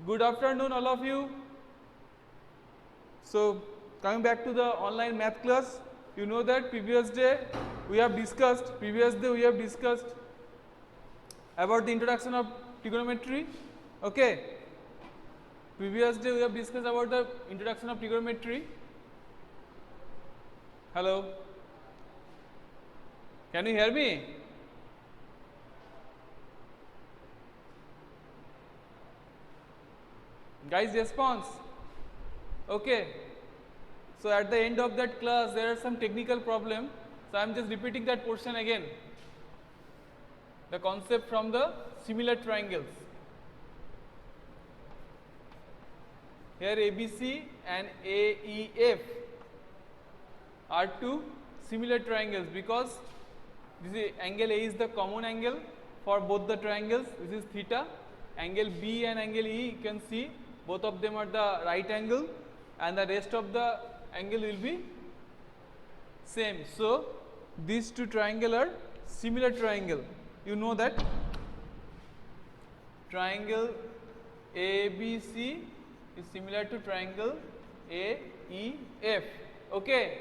Good afternoon, all of you. So, coming back to the online math class, you know that previous day we have discussed about the introduction of trigonometry. Okay. Previous day we have discussed about the introduction of trigonometry. Hello. Can you hear me? Guys, response. Okay. So at the end of that class there are some technical problem. So I am just repeating that portion again. The concept from the similar triangles. Here ABC and AEF are two similar triangles because this is angle A is the common angle for both the triangles, which is theta. Angle B and angle E, you can see both of them are the right angle and the rest of the angle will be same. So these two triangles are similar triangle. You know that triangle ABC is similar to triangle AEF. Okay.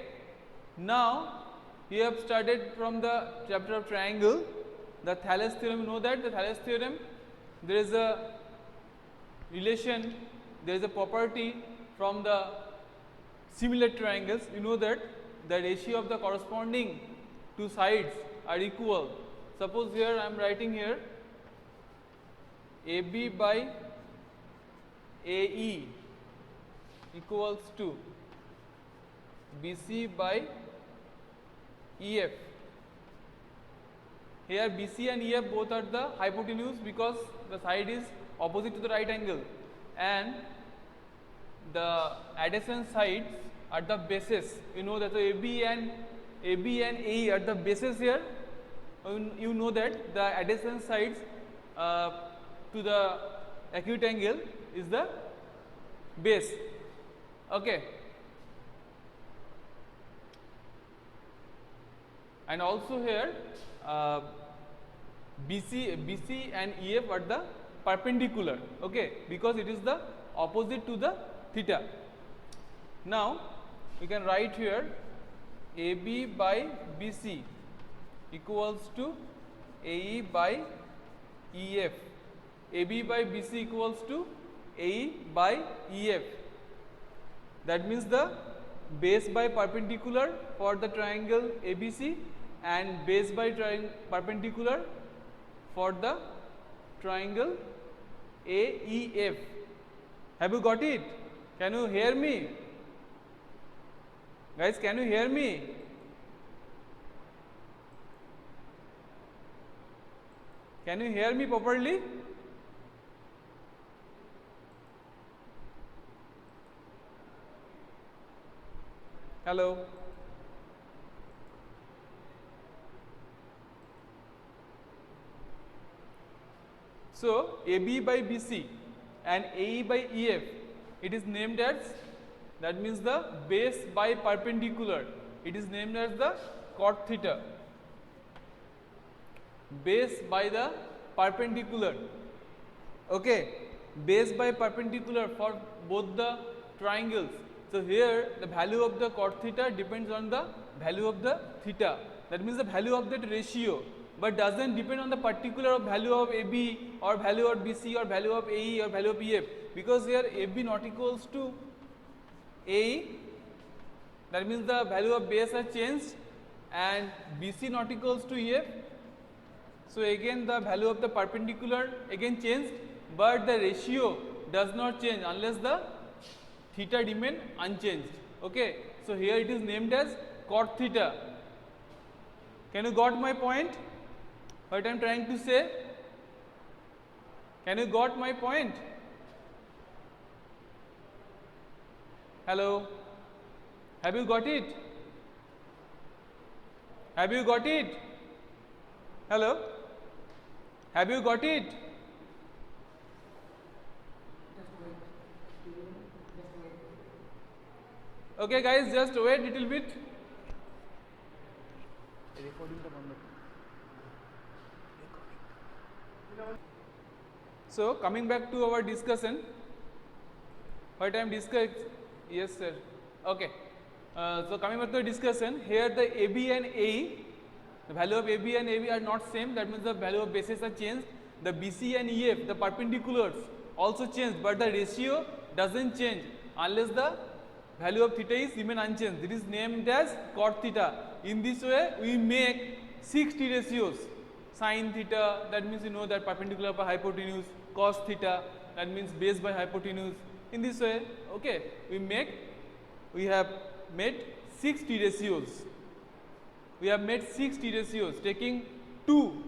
Now we have started from the chapter of triangle. The Thales theorem, you know that the Thales theorem, there is a relation, there is a property from the similar triangles. You know that the ratio of the corresponding two sides are equal. Suppose here I am writing here AB by AE equals to BC by EF. Here BC and EF both are the hypotenuse because the side is opposite to the right angle, and the adjacent sides are the bases. You know that the AB and AE are the bases here. You know that the adjacent sides to the acute angle is the base. Okay. And also here BC and EF are the perpendicular, okay, because it is the opposite to the theta. Now we can write here AB by BC equals to AE by EF. AB by BC equals to AE by EF. That means the base by perpendicular for the triangle ABC and base by perpendicular for the triangle AEF. Have you got it? Can you hear me? Guys, can you hear me? Can you hear me properly? Hello. So AB by BC and AE by EF, it is named as, that means the base by perpendicular, it is named as the cot theta. Base by the perpendicular, okay, base by perpendicular for both the triangles. So here the value of the cot theta depends on the value of the theta, that means the value of that ratio, but doesn't depend on the particular value of AB or value of BC or value of AE or value of EF, because here AB not equals to AE, that means the value of base has changed, and BC not equals to EF. So again the value of the perpendicular again changed, but the ratio does not change unless the theta remain unchanged. Okay. So here it is named as cot theta. Can you got my point? What I am trying to say? Can you got my point? Hello. Have you got it? Have you got it? Hello. Have you got it? Okay guys, just wait little bit. So coming back to our discussion, what I am discussing. Yes, sir. Okay. So coming back to the discussion, here the AB and AE, the value of AB and AV are not same. That means the value of bases are changed. The BC and EF, the perpendiculars, also changed, but the ratio doesn't change unless the value of theta is remain unchanged. It is named as cot theta. In this way, we make 6 T ratios. Sin theta, that means you know that perpendicular by hypotenuse. Cos theta, that means base by hypotenuse. In this way, okay, we have made 6 T ratios. We have made 6 T ratios, taking 2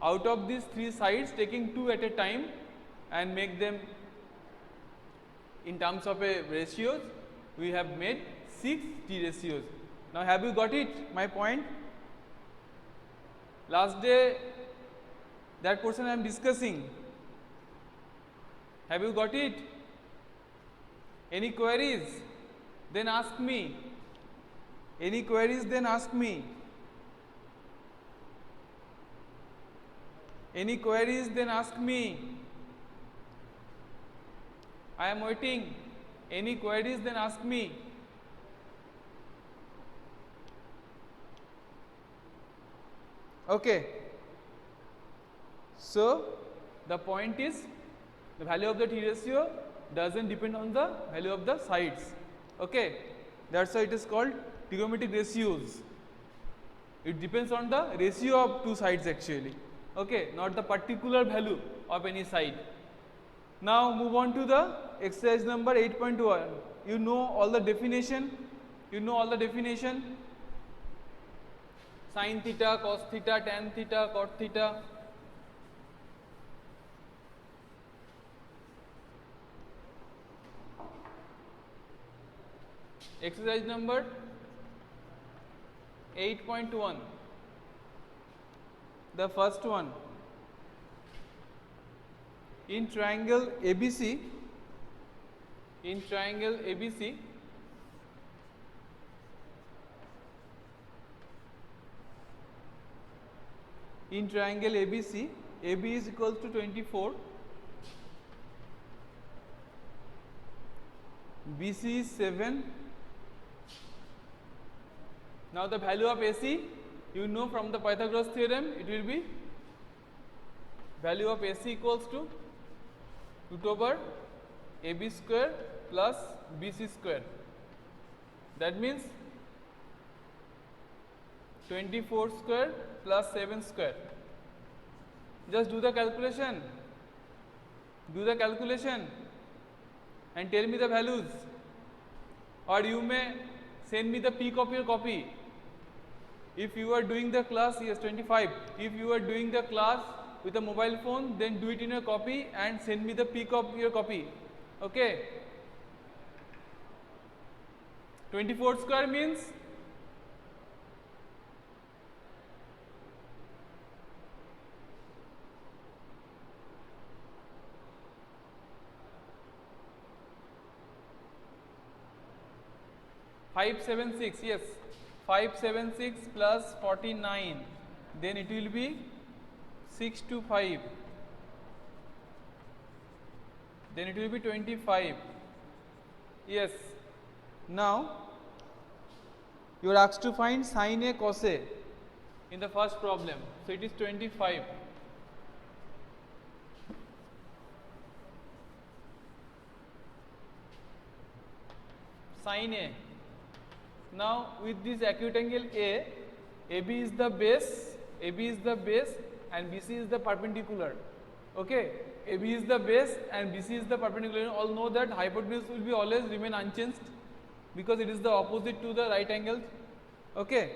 out of these 3 sides, taking 2 at a time and make them in terms of a ratios. We have made 6 T ratios. Now, have you got it? My point. Last day, that portion I am discussing. Have you got it? Any queries? Then ask me. Any queries? Then ask me. Any queries? Then ask me. I am waiting. Any queries? Then ask me. Okay. So, the point is the value of the T ratio doesn't depend on the value of the sides. Okay. That's why it is called trigonometric ratios. It depends on the ratio of two sides actually. Okay. Not the particular value of any side. Now, move on to the exercise number 8.1. You know all the definition. Sin theta, cos theta, tan theta, cot theta. Exercise number 8.1. The first one. In triangle ABC, AB is equals to 24, BC is 7. Now the value of AC, you know from the Pythagoras theorem, it will be value of AC equals to root over AB square plus BC square. That means 24 square plus 7 square. Just do the calculation. And tell me the values. Or you may send me the peak of your copy. If you are doing the class, yes, 25. If you are doing the class with a mobile phone, then do it in your copy and send me the peak of your copy. Okay. 24 square means 576, yes, 576 plus 49, then it will be 625, then it will be 25. Yes. Now you are asked to find sin A cos A in the first problem, so it is 25. Sin A. Now with this acute angle A, AB is the base and BC is the perpendicular. Okay, AB is the base and BC is the perpendicular. You all know that hypotenuse will be always remain unchanged because it is the opposite to the right angle. Okay.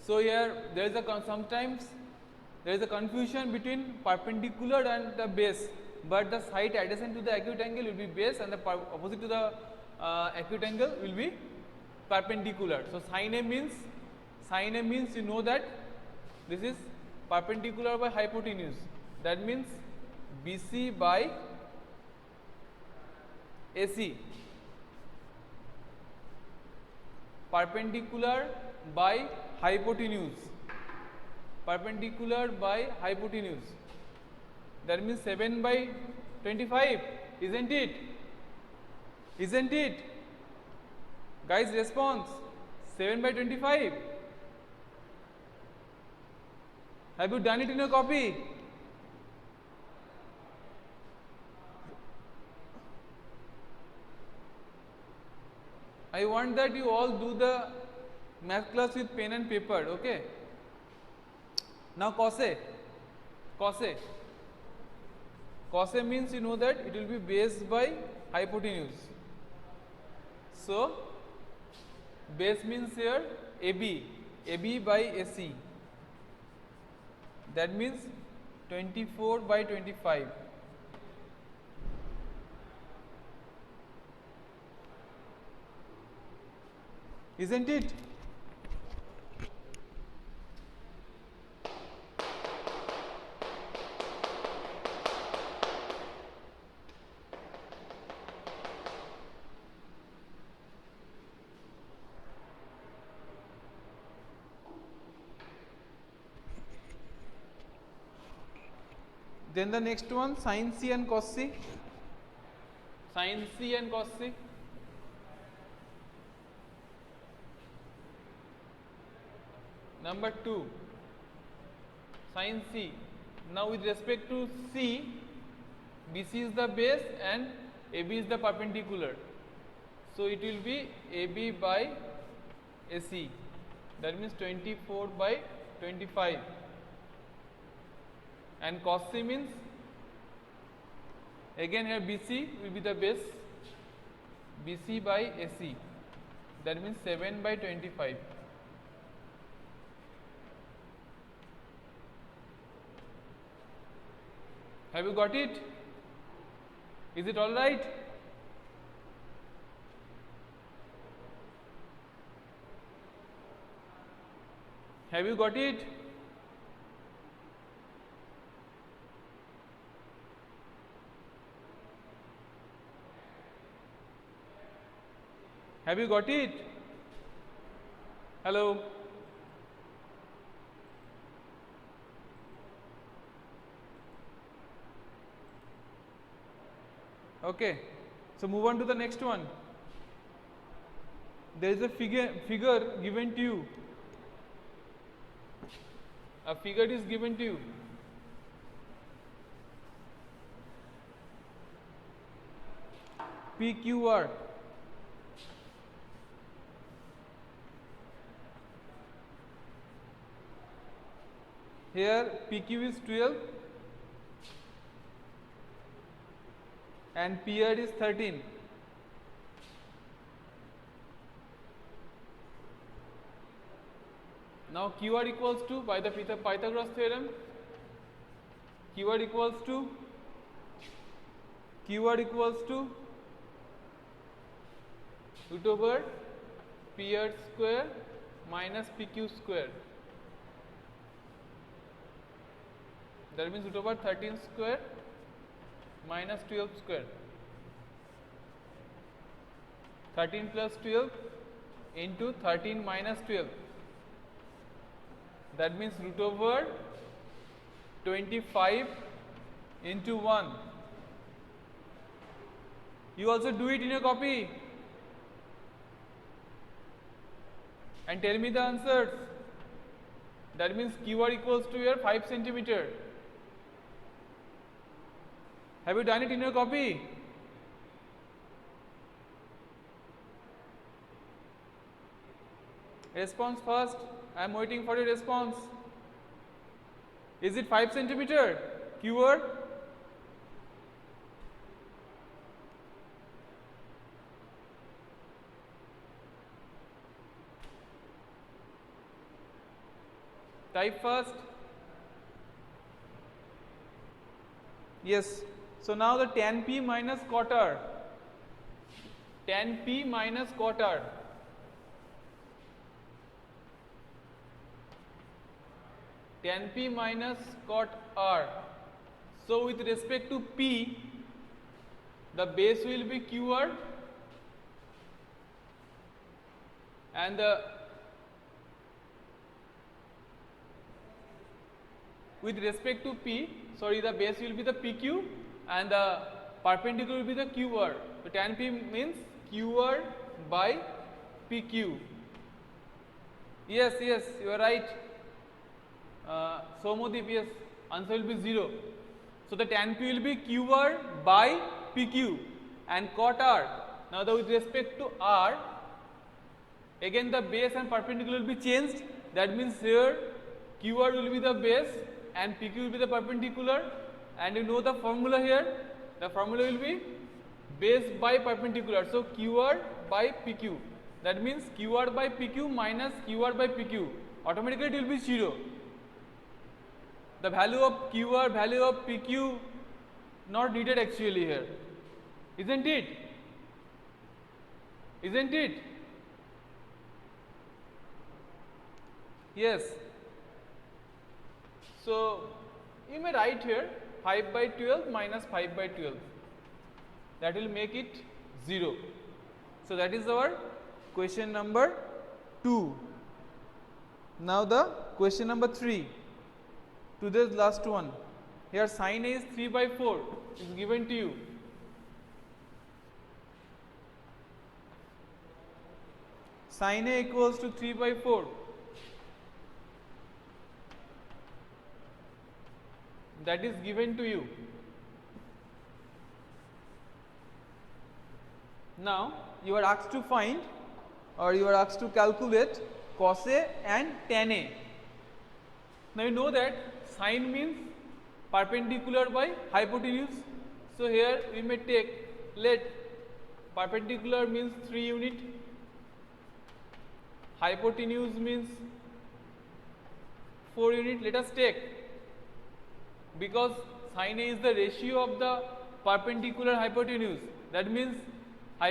So here there is sometimes there is a confusion between perpendicular and the base, but the side adjacent to the acute angle will be base and the opposite to the acute angle will be perpendicular. So sin A means you know that this is perpendicular by hypotenuse. That means BC by AC, perpendicular by hypotenuse, That means 7 by 25, isn't it? Isn't it? Guys, response 7 by 25. Have you done it in your copy? I want that you all do the math class with pen and paper, okay? Now cosec. Cosec. Cosec means you know that it will be base by hypotenuse. So base means here AB, AB by AC. That means 24 by 25. Isn't it? Then the next one, sin C and cos C. Sin C and cos C. Number 2, sin C. Now with respect to C, BC is the base and AB is the perpendicular. So it will be AB by AC. That means 24 by 25. And cos C means, again here BC will be the base, BC by AC. That means 7 by 25. Have you got it? Is it all right? Have you got it? Have you got it? Hello? Okay, so move on to the next one. There is a figure given to you. A figure is given to you. PQR. Here PQ is 12 and PR is 13. Now QR equals to, by the Pythagoras theorem, QR equals to root over PR square minus PQ square. That means root over 13 square minus 12 square. 13 plus 12 into 13 minus 12. That means root over 25 into 1. You also do it in your copy and tell me the answers. That means QR equals to your 5 centimeter. Have you done it in your copy? Response first. I am waiting for your response. Is it 5 centimeter? QR? Type first. Yes. So now the tan P minus cot R. Tan P minus cot R. Tan P minus cot R. So with respect to P, the base will be QR and with respect to P, sorry, the base will be the PQ and the perpendicular will be the QR. So tan P means QR by PQ. Yes, you are right. Somodip, yes, answer will be 0. So the tan P will be QR by PQ and cot R. Now with respect to R, again the base and perpendicular will be changed. That means here QR will be the base and PQ will be the perpendicular, and you know the formula here. The formula will be base by perpendicular. So QR by PQ. That means QR by PQ minus QR by PQ. Automatically it will be 0. The value of QR, value of PQ not needed actually here. Isn't it? Isn't it? Yes. So you may write here 5 by 12 minus 5 by 12. That will make it 0. So that is our question number 2. Now the question number 3. Today's last one. Here sin A is 3 by 4 is given to you. Sin A equals to 3 by 4. That is given to you. Now you are asked to find, or you are asked to calculate cos A and tan A. Now you know that sine means perpendicular by hypotenuse. So here we may take, let perpendicular means 3 unit, hypotenuse means 4 unit. Let us take, because sin A is the ratio of the perpendicular hypotenuse. That means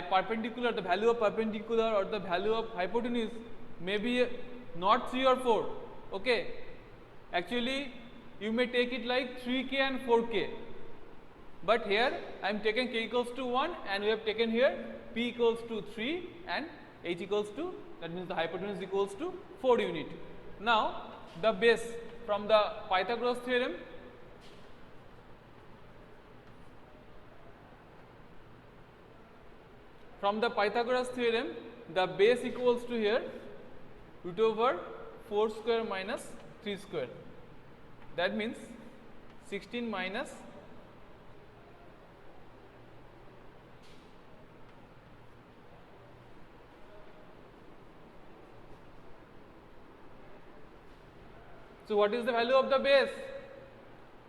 perpendicular, the value of perpendicular or the value of hypotenuse may be not 3 or 4. Okay. Actually you may take it like 3k and 4k, but here I am taking k equals to 1 and we have taken here p equals to 3 and h equals to, that means the hypotenuse equals to 4 unit. Now the base from the Pythagoras theorem, the base equals to here root over 4 square minus 3 square. That means 16 minus so what is the value of the base?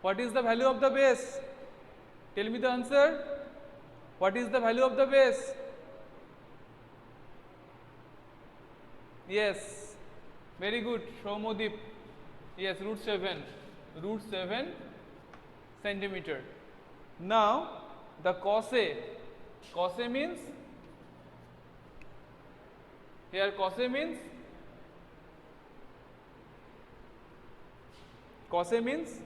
What is the value of the base? Tell me the answer. What is the value of the base? Yes, very good, Shomodip. Yes, root 7 centimeter. Now the cos A means, here cos A means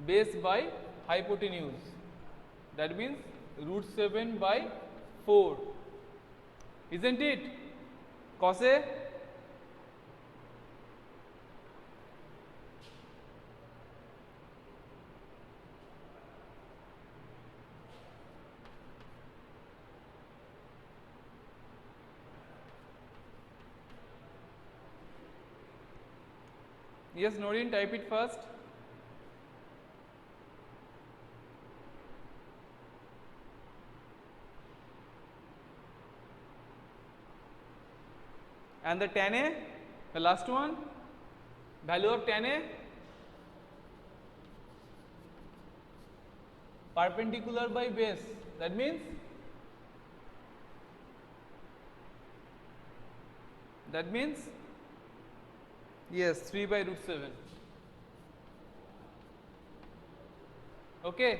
base by hypotenuse. That means root 7 by 4. Isn't it? Cos A. Yes, Noreen, type it first. And the tan A, the last one, value of tan A, perpendicular by base. That means yes, 3 by root 7. Okay,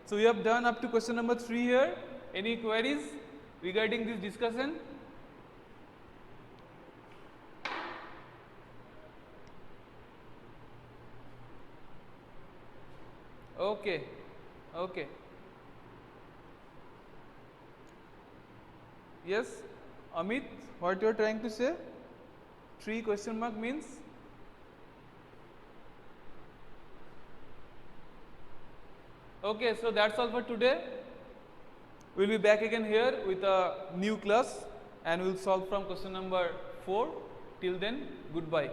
so we have done up to question number 3 here. Any queries regarding this discussion? Okay. Yes, Amit, what you are trying to say? 3 question mark means? Okay, so that's all for today. We'll be back again here with a new class and we'll solve from question number 4. Till then, goodbye.